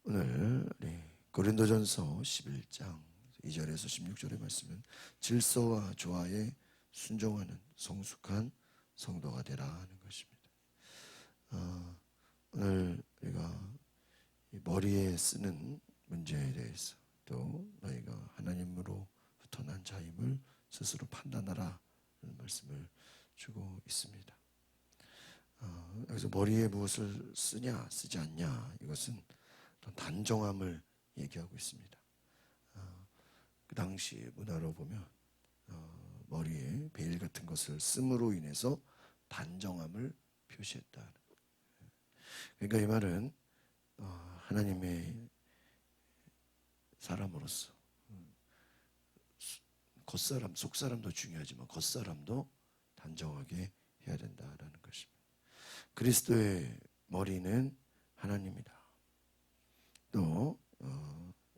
오늘 고린도전서 11장 2절에서 16절의 말씀은 질서와 조화에 순종하는 성숙한 성도가 되라 하는 것입니다. 오늘 우리가 머리에 쓰는 문제에 대해서 또 너희가 하나님으로부터 난 자임을 스스로 판단하라 하는 말씀을 주고 있습니다. 여기서 머리에 무엇을 쓰냐 쓰지 않냐, 이것은 단정함을 얘기하고 있습니다. 그 당시 문화로 보면 머리에 베일 같은 것을 씀으로 인해서 단정함을 표시했다. 그러니까 이 말은 하나님의 사람으로서 겉사람, 속사람도 중요하지만 겉사람도 단정하게 해야 된다라는 것입니다. 그리스도의 머리는 하나님이다. 또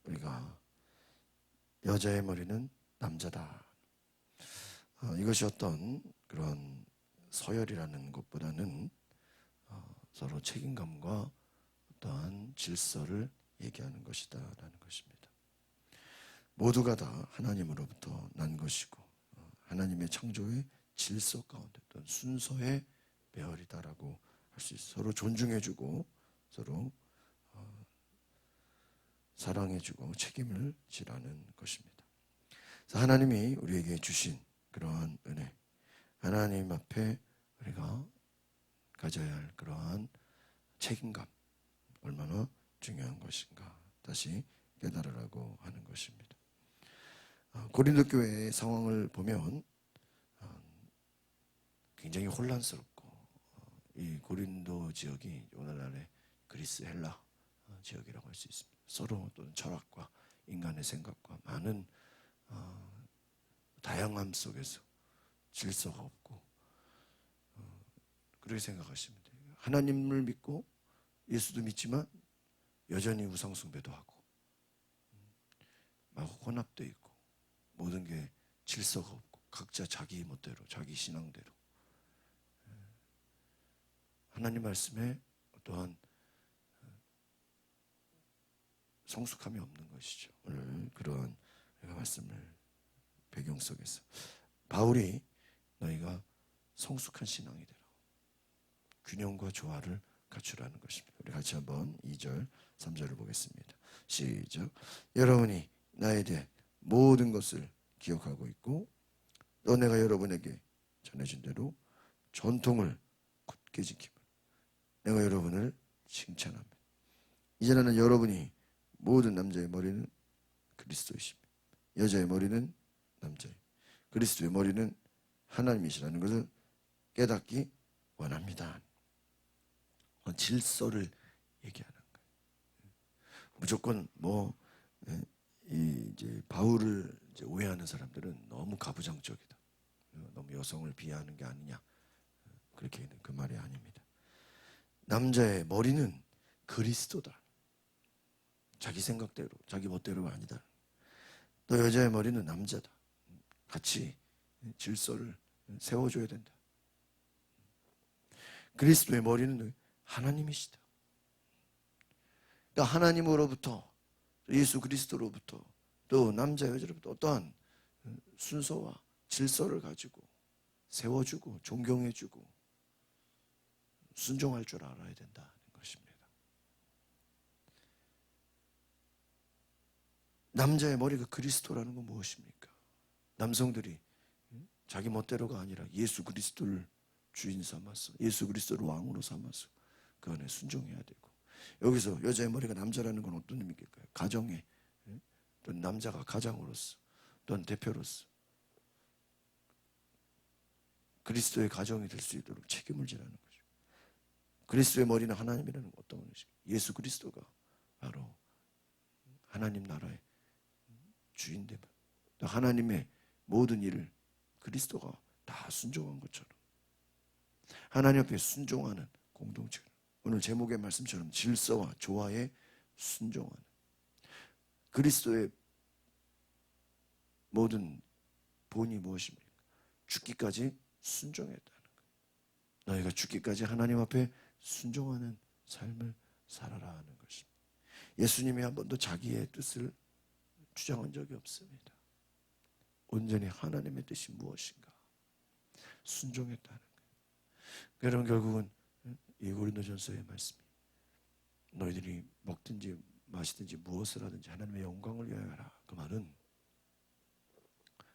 우리가 여자의 머리는 남자다. 이것이 어떤 그런 서열이라는 것보다는 서로 책임감과 어떠한 질서를 얘기하는 것이다 라는 것입니다. 모두가 다 하나님으로부터 난 것이고 하나님의 창조의 질서 가운데 어떤 순서의 배열이다라고 할 수 있어요. 서로 존중해주고 서로 사랑해주고 책임을 지라는 것입니다. 그래서 하나님이 우리에게 주신 그러한 은혜, 하나님 앞에 우리가 가져야 할 그러한 책임감, 얼마나 중요한 것인가 다시 깨달으라고 하는 것입니다. 고린도 교회의 상황을 보면 굉장히 혼란스럽고, 이 고린도 지역이 오늘날의 그리스 헬라 지역이라고 할 수 있습니다. 서로 어떤 철학과 인간의 생각과 많은 다양함 속에서 질서가 없고, 그렇게 생각하시면 돼요. 하나님을 믿고 예수도 믿지만 여전히 우상숭배도 하고 막 혼합도 있고 모든 게 질서가 없고 각자 자기 멋대로 자기 신앙대로 하나님 말씀에 어떠한 성숙함이 없는 것이죠. 오늘 그러한 말씀을 배경 속에서 바울이 너희가 성숙한 신앙이 되라, 균형과 조화를 갖추라는 것입니다. 우리 같이 한번 2절 3절을 보겠습니다. 시작. 여러분이 나에 대해 모든 것을 기억하고 있고 또 내가 여러분에게 전해준 대로 전통을 굳게 지킴을 내가 여러분을 칭찬합니다. 이제는 여러분이 모든 남자의 머리는 그리스도이십니다. 여자의 머리는 남자의, 그리스도의 머리는 하나님이시라는 것을 깨닫기 원합니다. 질서를 얘기하는 거예요. 무조건 이제 바울을 이제 오해하는 사람들은 너무 가부장적이다, 너무 여성을 비하하는 게 아니냐, 그렇게 그 말이 아닙니다. 남자의 머리는 그리스도다. 자기 생각대로 자기 멋대로가 아니다. 또 여자의 머리는 남자다. 같이 질서를 세워줘야 된다. 그리스도의 머리는 하나님이시다. 그러니까 하나님으로부터 예수 그리스도로부터 또 남자 여자로부터 어떠한 순서와 질서를 가지고 세워주고 존경해주고 순종할 줄 알아야 된다는 것입니다. 남자의 머리가 그리스도라는 건 무엇입니까? 남성들이 자기 멋대로가 아니라 예수 그리스도를 주인 삼아서 예수 그리스도를 왕으로 삼아서 그 안에 순종해야 되고, 여기서 여자의 머리가 남자라는 건 어떤 의미일까요? 가정에 또 남자가 가장으로서 또는 대표로서 그리스도의 가정이 될 수 있도록 책임을 지라는 거죠. 그리스도의 머리는 하나님이라는 건 어떤 것이죠? 예수 그리스도가 바로 하나님 나라의 주인됨, 또 하나님의 모든 일을 그리스도가 다 순종한 것처럼 하나님 앞에 순종하는 공동체, 오늘 제목의 말씀처럼 질서와 조화에 순종하는 그리스도의 모든 본이 무엇입니까? 죽기까지 순종했다는 거예요. 너희가 죽기까지 하나님 앞에 순종하는 삶을 살아라 하는 것입니다. 예수님이 한 번도 자기의 뜻을 주장한 적이 없습니다. 온전히 하나님의 뜻이 무엇인가 순종했다는 거예요. 여러분, 결국은 이 고린도전서의 말씀이 너희들이 먹든지 마시든지 무엇을 하든지 하나님의 영광을 위하여 하라. 그 말은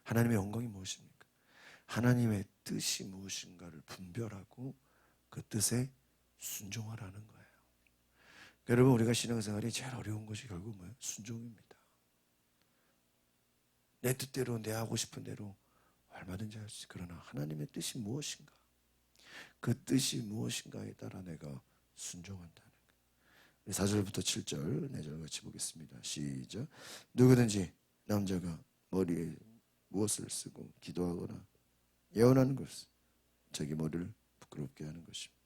하나님의 영광이 무엇입니까? 하나님의 뜻이 무엇인가를 분별하고 그 뜻에 순종하라는 거예요. 여러분, 우리가 신앙생활이 제일 어려운 것이 결국 뭐예요? 순종입니다. 내 뜻대로 내 하고 싶은 대로 얼마든지 할 수 있어요. 그러나 하나님의 뜻이 무엇인가? 그 뜻이 무엇인가에 따라 내가 순종한다는 거예요. 4절부터 7절, 4절 같이 보겠습니다. 시작. 누구든지 남자가 머리에 무엇을 쓰고 기도하거나 예언하는 것은 자기 머리를 부끄럽게 하는 것입니다.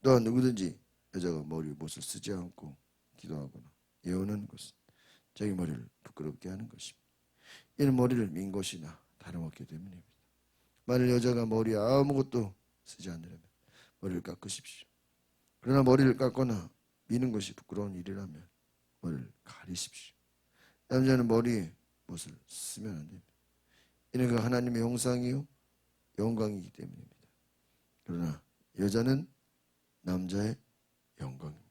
또한 누구든지 여자가 머리에 무엇을 쓰지 않고 기도하거나 예언하는 것은 자기 머리를 부끄럽게 하는 것입니다. 이는 머리를 민 것이나 다름없기 때문입니다. 만일 여자가 머리에 아무것도 쓰지 않으려면 머리를 깎으십시오. 그러나 머리를 깎거나 미는 것이 부끄러운 일이라면 머리를 가리십시오. 남자는 머리에 무엇을 쓰면 안 됩니다. 이는 그 하나님의 형상이요 영광이기 때문입니다. 그러나 여자는 남자의 영광입니다.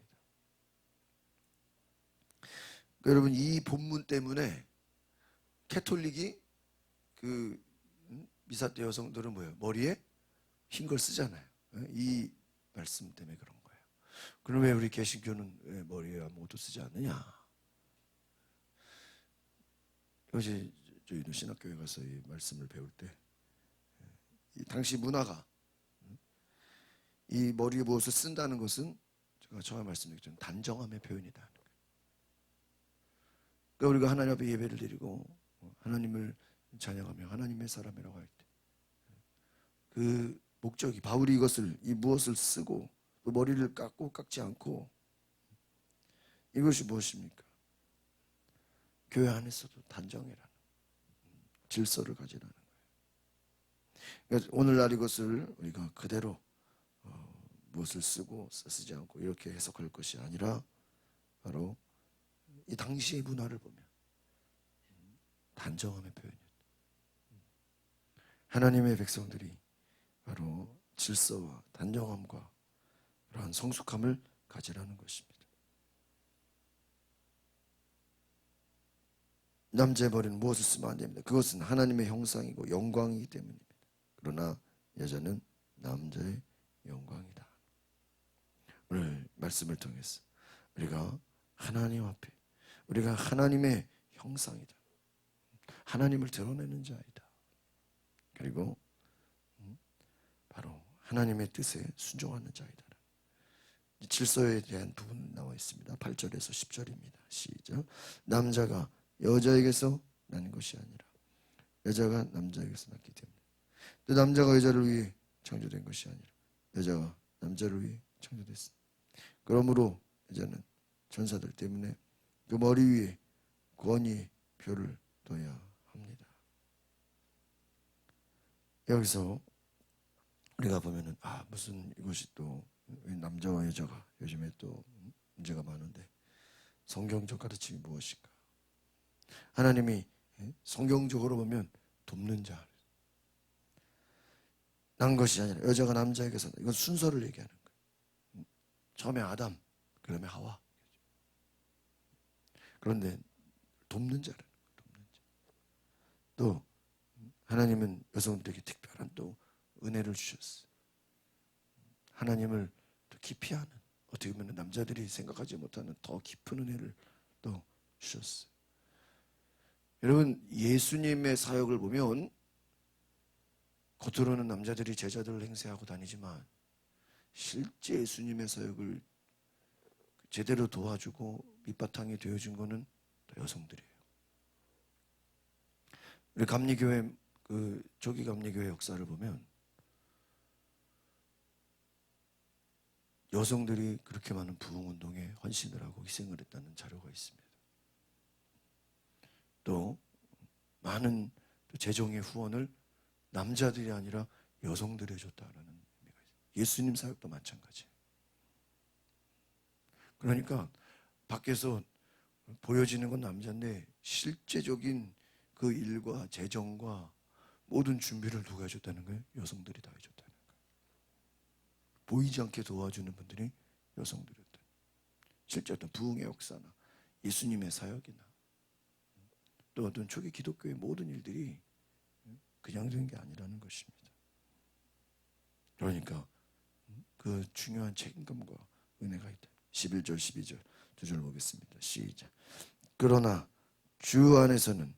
여러분, 이 본문 때문에 캐톨릭이 그 미사 때 여성들은 뭐예요? 머리에 흰 걸 쓰잖아요. 이 말씀 때문에 그런 거예요. 그럼 왜 우리 개신교는 왜 머리에 아무것도 쓰지 않느냐? 어제 저희도 신학교에 가서 이 말씀을 배울 때 당시 문화가 이 머리에 무엇을 쓴다는 것은 제가 처음에 말씀드렸죠. 단정함의 표현이다. 그러니까 우리가 하나님 앞에 예배를 드리고 하나님을 찬양하며 하나님의 사람이라고 할 때 그 목적이 바울이 이 무엇을 쓰고 또 머리를 깎고 깎지 않고 이것이 무엇입니까? 교회 안에서도 단정이라는 질서를 가지라는 거예요. 그러니까 오늘날 이것을 우리가 그대로 무엇을 쓰고 쓰지 않고 이렇게 해석할 것이 아니라 바로 이 당시의 문화를 보면 단정함의 표현이었다. 하나님의 백성들이 바로 질서와 단정함과 그러한 성숙함을 가지라는 것입니다. 남자의 머리는 무엇을 쓰면 안 됩니다. 그것은 하나님의 형상이고 영광이기 때문입니다. 그러나 여자는 남자의 영광이다. 오늘 말씀을 통해서 우리가 하나님 앞에 우리가 하나님의 형상이다. 하나님을 드러내는 자이다. 그리고 바로 하나님의 뜻에 순종하는 자이다. 질서에 대한 부분 나와 있습니다. 8절에서 10절입니다. 시작. 남자가 여자에게서 나는 것이 아니라 여자가 남자에게서 났기 때문에 또 남자가 여자를 위해 창조된 것이 아니라 여자가 남자를 위해 창조됐습니다. 그러므로 여자는 천사들 때문에 그 머리 위에 권위의 표를 둬야 합니다. 여기서 우리가 보면은 무슨 이것이 또 남자와 여자가 요즘에 또 문제가 많은데 성경적 가르침이 무엇인가? 하나님이 성경적으로 보면 돕는 자 난 것이 아니라 여자가 남자에게서 이건 순서를 얘기하는 거예요. 처음에 아담, 그다음에 하와. 그런데 돕는 자라는 거예요. 돕는 자. 또 하나님은 여성들에게 특별한 또 은혜를 주셨어요. 하나님을 더 깊이 아는 어떻게 보면 남자들이 생각하지 못하는 더 깊은 은혜를 또 주셨어요. 여러분, 예수님의 사역을 보면 겉으로는 남자들이 제자들을 행세하고 다니지만 실제 예수님의 사역을 제대로 도와주고 밑바탕이 되어준 거는 여성들이에요. 우리 감리교회 조기 감리교회 역사를 보면 여성들이 그렇게 많은 부흥운동에 헌신을 하고 희생을 했다는 자료가 있습니다. 또 많은 재정의 후원을 남자들이 아니라 여성들이 해줬다는 의미가 있어요. 예수님 사역도 마찬가지예요. 그러니까 밖에서 보여지는 건 남자인데 실제적인 그 일과 재정과 모든 준비를 누가 해줬다는 거예요? 여성들이 다 해줬다는 거예요. 보이지 않게 도와주는 분들이 여성들이었다. 실제 어떤 부흥의 역사나 예수님의 사역이나 또 어떤 초기 기독교의 모든 일들이 그냥 된 게 아니라는 것입니다. 그러니까 그 중요한 책임감과 은혜가 있다. 11절 12절 두 절 보겠습니다. 시작. 그러나 주 안에서는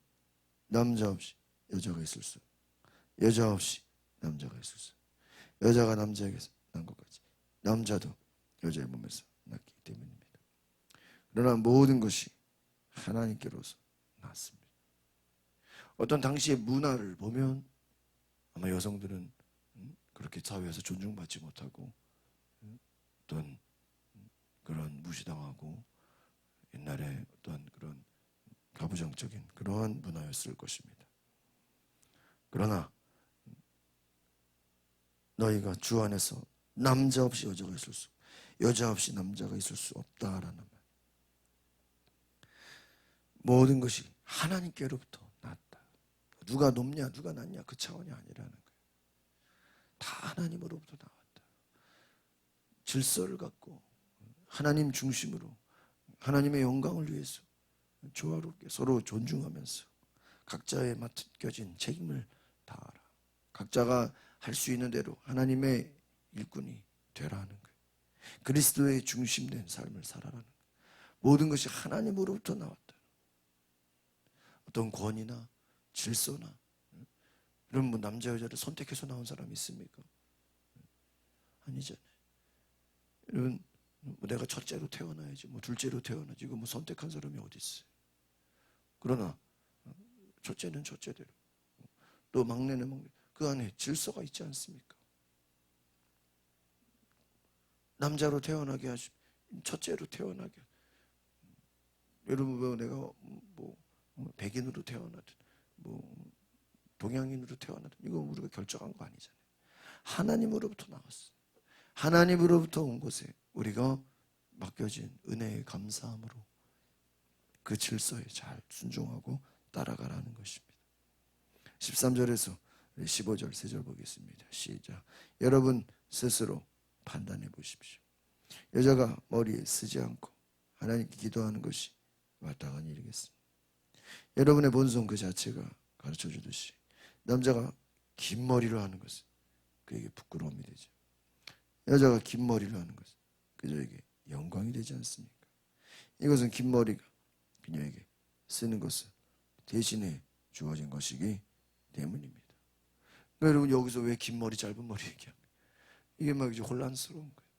남자 없이 여자가 있을 수, 여자 없이 남자가 있을 수, 여자가 남자에게서 난 것 같이 남자도 여자의 몸에서 났기 때문입니다. 그러나 모든 것이 하나님께로서 났습니다. 어떤 당시의 문화를 보면 아마 여성들은 그렇게 사회에서 존중받지 못하고 어떤 그런 무시당하고 옛날에 어떤 그런 가부장적인 그러한 문화였을 것입니다. 그러나 너희가 주 안에서 남자 없이 여자가 있을 수, 여자 없이 남자가 있을 수 없다라는 말. 모든 것이 하나님께로부터 났다. 누가 높냐 누가 낮냐 그 차원이 아니라는 거예요. 다 하나님으로부터 나왔다. 질서를 갖고 하나님 중심으로 하나님의 영광을 위해서 조화롭게 서로 존중하면서 각자의 맡겨진 책임을 다하라. 각자가 할 수 있는 대로 하나님의 일꾼이 되라는 거예요. 그리스도의 중심된 삶을 살아라는 거예요. 모든 것이 하나님으로부터 나왔다. 어떤 권위나 질서나 이런 뭐 남자 여자를 선택해서 나온 사람이 있습니까? 아니잖아요. 여러분 뭐 내가 첫째로 태어나야지 뭐 둘째로 태어나지 이거 뭐 선택한 사람이 어디 있어요? 그러나 첫째는 첫째대로 또 막내는 막내 그 안에 질서가 있지 않습니까? 남자로 태어나게 하시 첫째로 태어나게 여러분 뭐 내가 뭐 백인으로 태어나든 뭐 동양인으로 태어나든 이거 우리가 결정한 거 아니잖아요. 하나님으로부터 나왔어. 하나님으로부터 온 것에 우리가 맡겨진 은혜의 감사함으로 그 질서에 잘 순종하고 따라가라는 것입니다. 13절에서 15절 3절 보겠습니다. 시작. 여러분 스스로 판단해 보십시오. 여자가 머리에 쓰지 않고 하나님께 기도하는 것이 마땅한 일이겠습니다. 여러분의 본성 그 자체가 가르쳐 주듯이 남자가 긴 머리를 하는 것은 그에게 부끄러움이 되죠. 여자가 긴 머리를 하는 것은 그녀에게 영광이 되지 않습니까? 이것은 긴 머리가 그녀에게 쓰는 것을 대신에 주어진 것이기 때문입니다. 그러니까 여러분 여기서 왜 긴 머리 짧은 머리 얘기합니까? 이게 막 이제 혼란스러운 거예요.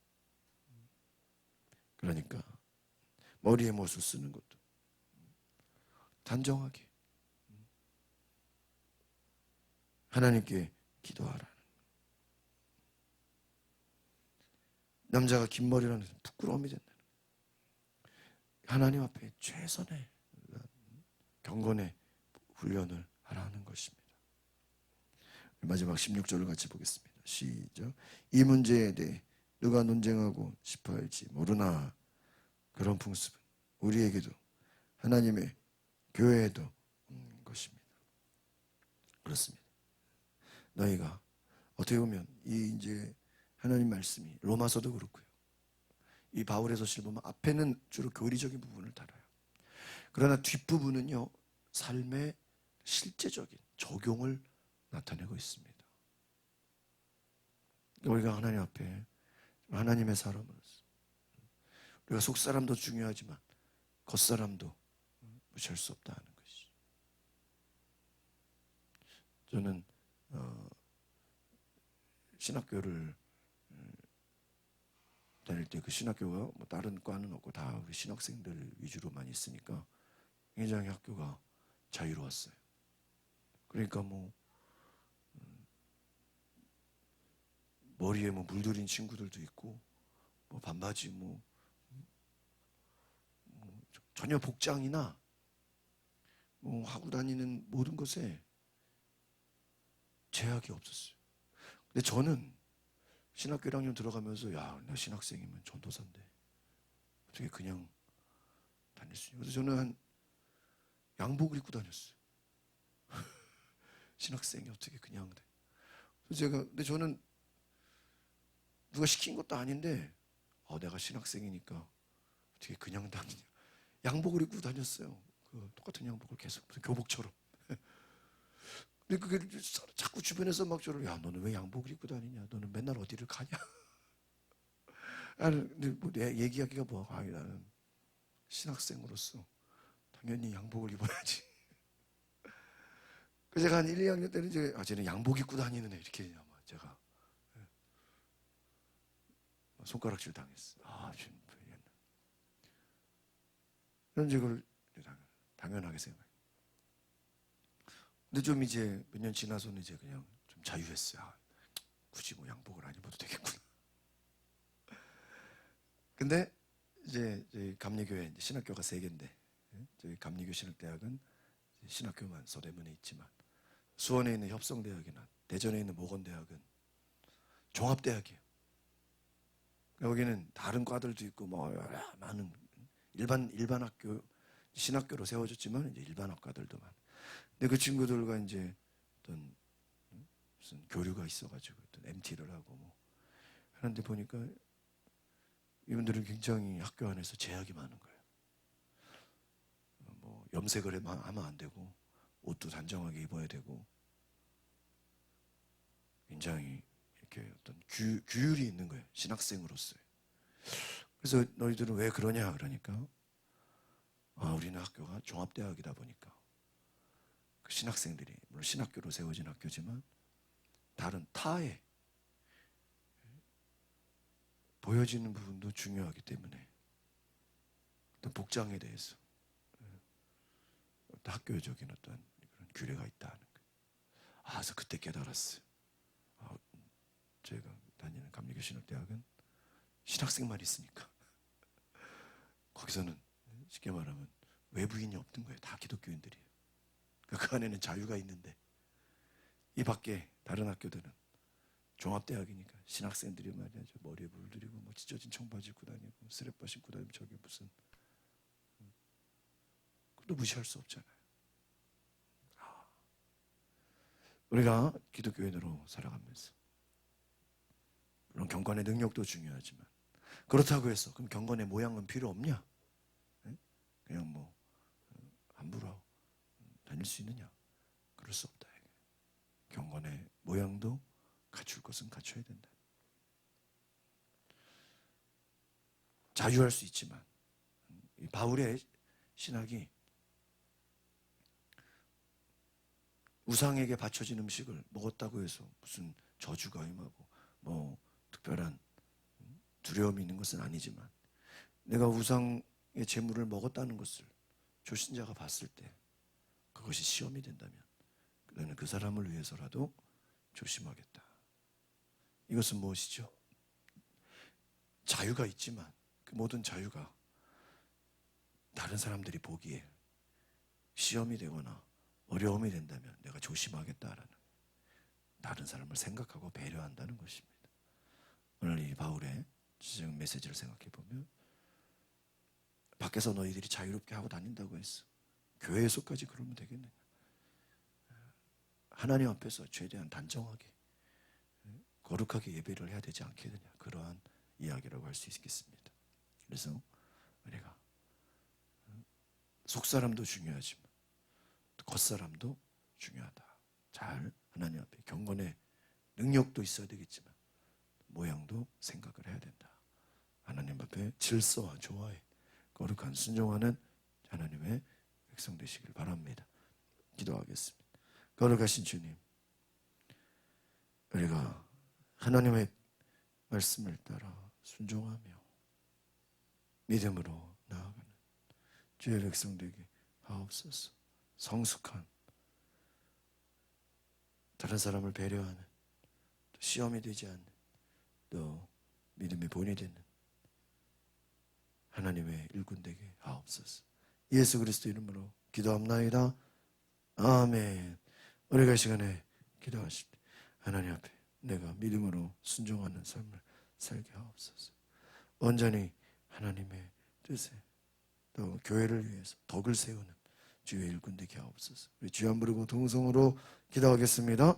그러니까 머리에 못을 쓰는 것도 단정하게 하나님께 기도하라는 남자가 긴 머리라는 것은 부끄러움이 된다는 거예요. 하나님 앞에 최선의 경건의 훈련을 하라는 것입니다. 마지막 16절을 같이 보겠습니다. 시작. 이 문제에 대해 누가 논쟁하고 싶어 할지 모르나 그런 풍습은 우리에게도 하나님의 교회에도 없는 것입니다. 그렇습니다. 너희가 어떻게 보면 이 이제 하나님 말씀이 로마서도 그렇고요. 이 바울의 서실 보면 앞에는 주로 교리적인 부분을 다뤄요. 그러나 뒷부분은요. 삶의 실제적인 적용을 나타내고 있습니다. 우리가 하나님 앞에 하나님의 사람으로서 우리가 속사람도 중요하지만 겉사람도 무시할 수 없다는 것이. 저는 신학교를 다닐 때 그 신학교가 뭐 다른 과는 없고 다 우리 신학생들 위주로만 있으니까 굉장히 학교가 자유로웠어요. 그러니까 뭐 머리에 뭐 물들인 친구들도 있고 뭐 반바지 뭐 전혀 복장이나 뭐 하고 다니는 모든 것에 제약이 없었어요. 근데 저는 신학교 1학년 들어가면서 야, 나 신학생이면 전도사인데 어떻게 그냥 다닐 수 있어요. 그래서 저는 한 양복을 입고 다녔어요. 신학생이 어떻게 그냥 돼. 그래서 근데 저는 누가 시킨 것도 아닌데, 내가 신학생이니까 어떻게 그냥 다니냐. 양복을 입고 다녔어요. 그 똑같은 양복을 계속, 무슨 교복처럼. 근데 그게 자꾸 주변에서 막 저를, 야, 너는 왜 양복을 입고 다니냐? 너는 맨날 어디를 가냐? 근데 뭐 내 얘기하기가 뭐, 나는 신학생으로서 당연히 양복을 입어야지. 그래서 제가 한 1, 2학년 때는 이제, 쟤는 양복 입고 다니는 애, 이렇게 아마 제가 손가락질 당했어요. 지금 그런 적을 당연하게 생각해요. 근데 좀 이제 몇 년 지나서는 이제 그냥 좀 자유했어요. 굳이 뭐 양복을 안 입어도 되겠구나. 근데 이제 저희 감리교회 신학교가 3개인데, 저희 감리교 신학대학은 신학교만 서대문에 있지만, 수원에 있는 협성대학이나 대전에 있는 모건대학은 종합대학이에요. 여기는 다른 과들도 있고 뭐 많은 일반 학교, 신학교로 세워졌지만 이제 일반 학과들도 많아. 근데 그 친구들과 이제 어떤 무슨 교류가 있어가지고 어떤 MT를 하고 뭐 하는데 보니까 이분들은 굉장히 학교 안에서 제약이 많은 거예요. 뭐 염색을 하면 안 되고, 옷도 단정하게 입어야 되고, 굉장히 이렇게 어떤 규율이 있는 거예요. 신학생으로서의. 그래서 너희들은 왜 그러냐 그러니까, 우리는 학교가 종합대학이다 보니까 그 신학생들이, 물론 신학교로 세워진 학교지만 다른 타에 보여지는 부분도 중요하기 때문에 어떤 복장에 대해서 어떤 학교적인 어떤 그런 규례가 있다는 거예요. 그래서 그때 깨달았어요. 제가 다니는 감리교 신학대학은 신학생만 있으니까 거기서는 쉽게 말하면 외부인이 없는 거예요. 다 기독교인들이에요. 그러니까 그 안에는 자유가 있는데, 이 밖에 다른 학교들은 종합대학이니까 신학생들이 말이야, 머리에 물들이고 뭐 찢어진 청바지 입고 다니고 스레퍼 신고 다니면 저게 무슨, 그것도 무시할 수 없잖아요. 우리가 기독교인으로 살아가면서 물론 경건의 능력도 중요하지만, 그렇다고 해서 그럼 경건의 모양은 필요 없냐? 그냥 뭐 함부로 다닐 수 있느냐? 그럴 수 없다. 경건의 모양도 갖출 것은 갖춰야 된다. 자유할 수 있지만, 이 바울의 신학이 우상에게 바쳐진 음식을 먹었다고 해서 무슨 저주가 임하고 뭐 특별한 두려움이 있는 것은 아니지만, 내가 우상의 재물을 먹었다는 것을 조신자가 봤을 때 그것이 시험이 된다면 너는 그 사람을 위해서라도 조심하겠다. 이것은 무엇이죠? 자유가 있지만 그 모든 자유가 다른 사람들이 보기에 시험이 되거나 어려움이 된다면 내가 조심하겠다라는, 다른 사람을 생각하고 배려한다는 것입니다. 오늘 이 바울의 지금 메시지를 생각해 보면, 밖에서 너희들이 자유롭게 하고 다닌다고 했어. 교회에서까지 그러면 되겠느냐? 하나님 앞에서 최대한 단정하게 거룩하게 예배를 해야 되지 않겠느냐? 그러한 이야기라고 할 수 있겠습니다. 그래서 우리가 속사람도 중요하지만 겉사람도 중요하다. 잘 하나님 앞에 경건의 능력도 있어야 되겠지만 모양도 생각을 해야 된다. 하나님 앞에 질서와 조화에 거룩한 순종하는 하나님의 백성 되시길 바랍니다. 기도하겠습니다. 거룩하신 주님, 우리가 하나님의 말씀을 따라 순종하며 믿음으로 나아가는 주의 백성 되게 하옵소서. 성숙한, 다른 사람을 배려하는, 또 시험이 되지 않는, 또 믿음의 본이 되는 하나님의 일꾼 되게 하옵소서. 예수 그리스도 이름으로 기도합나이다. 아멘. 우리가 시간에 기도하실 때 하나님 앞에 내가 믿음으로 순종하는 삶을 살게 하옵소서. 온전히 하나님의 뜻에 또 교회를 위해서 덕을 세우는 주의 일꾼 되게 하옵소서. 우리 주여 한 부르고 동성으로 기도하겠습니다.